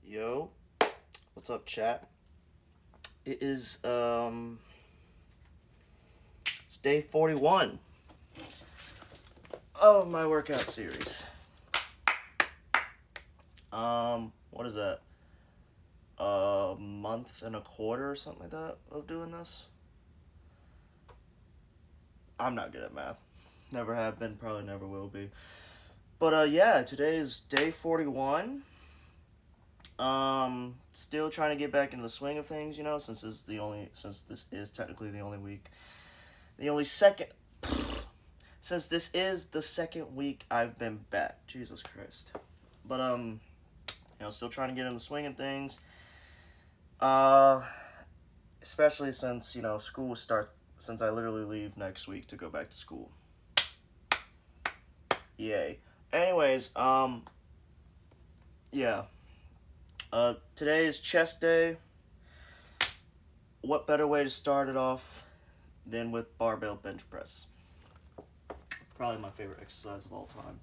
Yo, what's up, chat? It is it's day 41 of my workout series. What is that? A month and a quarter or something like that of doing this. I'm not good at math. Never have been, probably never will be. But yeah, today is day 41. Still trying to get back into the swing of things, since this is technically the only week. The only second since this is the second week I've been back. Jesus Christ. But still trying to get in the swing of things. Especially since, school starts since I literally leave next week to go back to school. Yay. Anyways, yeah. Today is chest day. What better way to start it off than with barbell bench press? Probably my favorite exercise of all time,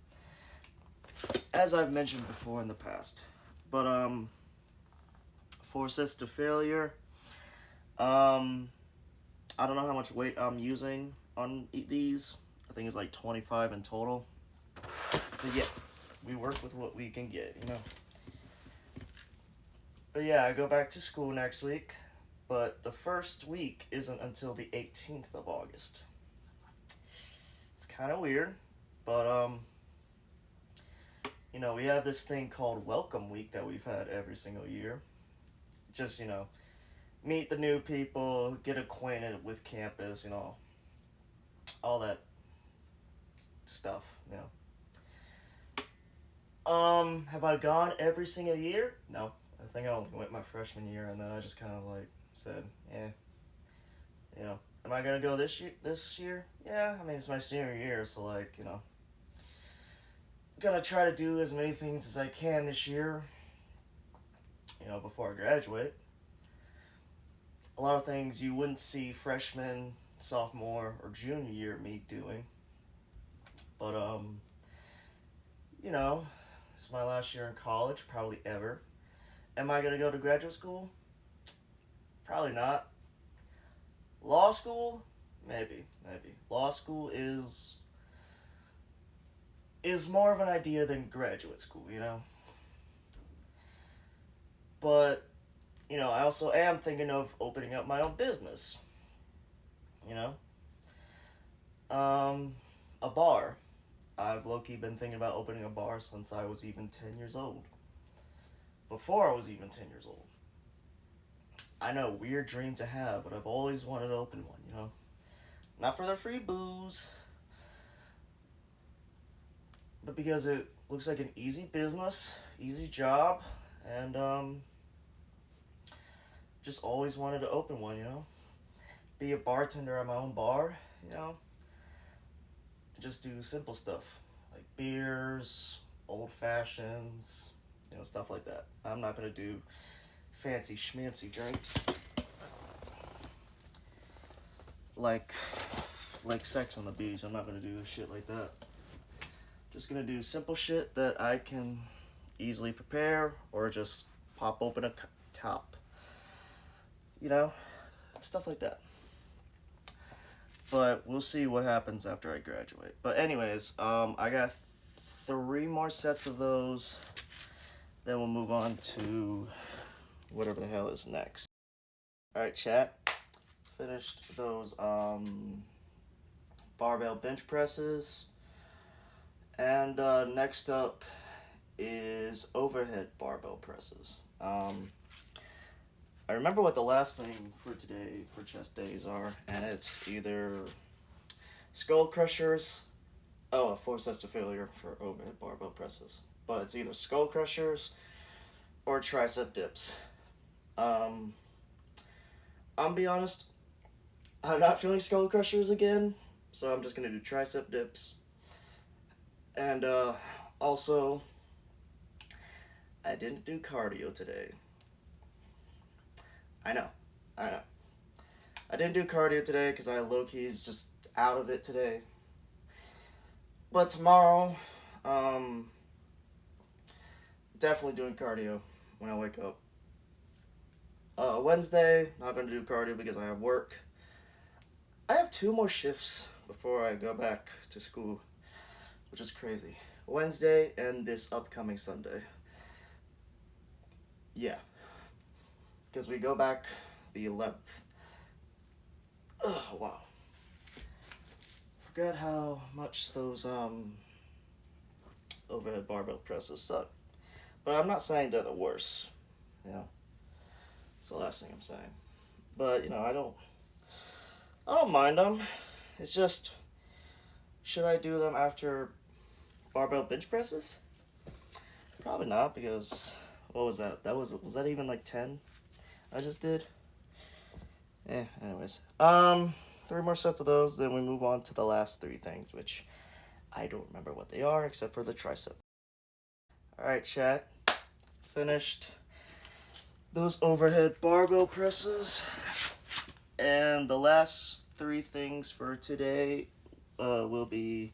as I've mentioned before in the past. But for sets to failure, I don't know how much weight I'm using on these. I think it's like 25 in total. But yeah, we work with what we can get, But yeah, I go back to school next week, but the first week isn't until the 18th of August. It's kind of weird, but we have this thing called Welcome Week that we've had every single year. Just, meet the new people, get acquainted with campus, all that stuff, Have I gone every single year? No. I think I only went my freshman year, and then I just kind of said, am I gonna go this year? Yeah, I mean, it's my senior year, so gonna try to do as many things as I can this year, before I graduate. A lot of things you wouldn't see freshman, sophomore, or junior year me doing. But, it's my last year in college, probably ever. Am I going to go to graduate school? Probably not. Law school? Maybe. Law school is more of an idea than graduate school, But, I also am thinking of opening up my own business. A bar. I've low-key been thinking about opening a bar since I was even 10 years old. Before I was even 10 years old. I know, weird dream to have, but I've always wanted to open one, Not for the free booze, but because it looks like an easy business, easy job, and just always wanted to open one, Be a bartender at my own bar, Just do simple stuff, like beers, old fashions, stuff like that. I'm not going to do fancy schmancy drinks. Like Sex on the Beach. I'm not going to do shit like that. Just going to do simple shit that I can easily prepare or just pop open a top. Stuff like that. But we'll see what happens after I graduate. But anyways, I got 3 more sets of those. Then we'll move on to whatever the hell is next. Alright, chat. Finished those barbell bench presses. And next up is overhead barbell presses. I remember what the last thing for today for chest days are, and it's either skull crushers. Oh, 4 sets to failure for overhead barbell presses. But it's either skull crushers or tricep dips. I'm be honest, I'm not feeling skull crushers again, so I'm just gonna do tricep dips. And also, I didn't do cardio today. I know. I didn't do cardio today because I low-key's just out of it today. But tomorrow, definitely doing cardio. when I wake up. Wednesday, not gonna do cardio because I have work. I have 2 more shifts before I go back to school, which is crazy. Wednesday and this upcoming Sunday. Yeah, because we go back the 11th. Oh, wow. Forgot how much those overhead barbell presses suck. But I'm not saying they're the worst. You know, it's the last thing I'm saying. But I don't mind them. It's just, should I do them after barbell bench presses? Probably not, because what was that? Was that even like 10 I just did? Anyways. 3 more sets of those, then we move on to the last 3 things, which I don't remember what they are except for the tricep. Alright, chat. Finished those overhead barbell presses. And the last 3 things for today will be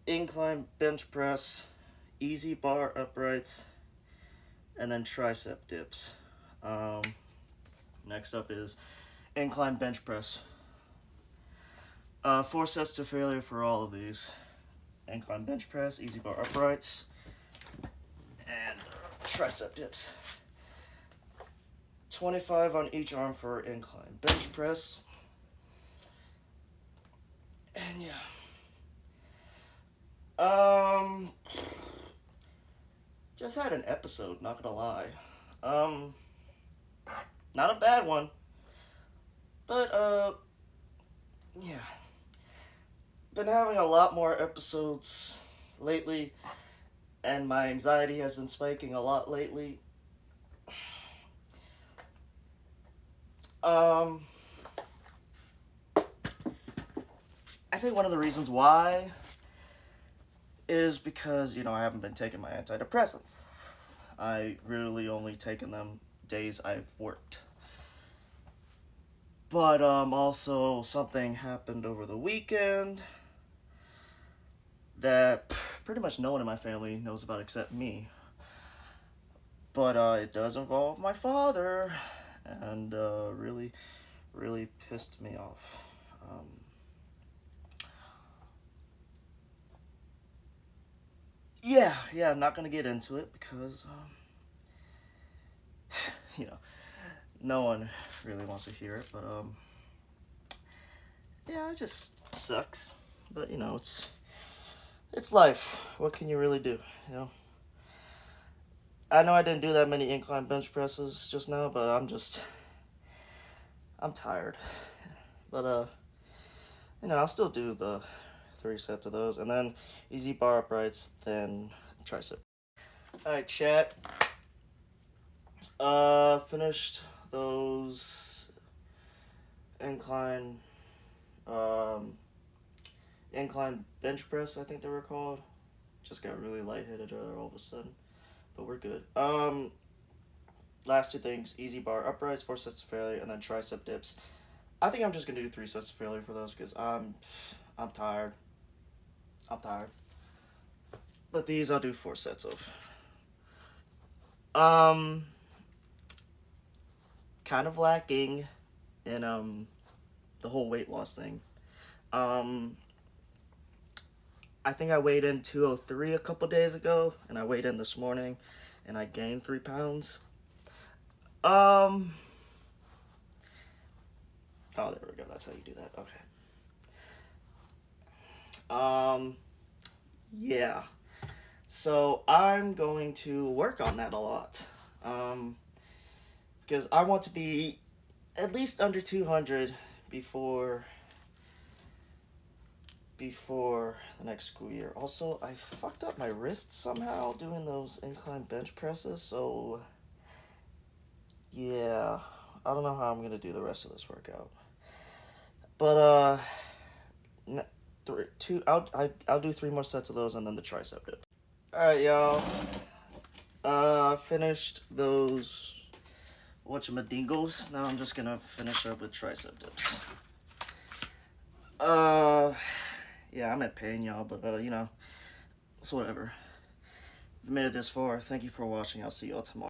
incline bench press, easy bar uprights, and then tricep dips. Next up is incline bench press. 4 sets to failure for all of these. Incline bench press, easy bar uprights, and tricep dips. 25 on each arm for incline bench press. And yeah. Just had an episode, not gonna lie. Not a bad one. But yeah. Been having a lot more episodes lately, and my anxiety has been spiking a lot lately. I think one of the reasons why is because, I haven't been taking my antidepressants. I really only taken them days I've worked. But also something happened over the weekend that pretty much no one in my family knows about except me. But it does involve my father, and really, really pissed me off. Yeah, I'm not gonna get into it because, no one really wants to hear it, but, yeah, it just sucks. But, it's life. What can you really do, I know I didn't do that many incline bench presses just now, but I'm tired. But, I'll still do the 3 sets of those, and then easy bar uprights, then tricep. Alright, chat. Finished those incline bench press, I think they were called. Just got really lightheaded all of a sudden, but we're good. Last 2 things, easy bar uprights, 4 sets to failure, and then tricep dips. I think I'm just gonna do 3 sets to failure for those because I'm tired. But these I'll do 4 sets of. Kind of lacking in the whole weight loss thing. I think I weighed in 203 a couple days ago, and I weighed in this morning, and I gained 3 pounds. Oh, there we go. That's how you do that. Okay. Yeah. So I'm going to work on that a lot. Because I want to be at least under 200 before the next school year. Also, I fucked up my wrist somehow doing those incline bench presses, so yeah, I don't know how I'm gonna do the rest of this workout. But I'll do 3 more sets of those and then the tricep dip. All right, y'all. Finished those whatchamadingos. Now I'm just gonna finish up with tricep dips. Yeah, I'm at pain, y'all, but it's whatever. If you made it this far, thank you for watching. I'll see y'all tomorrow.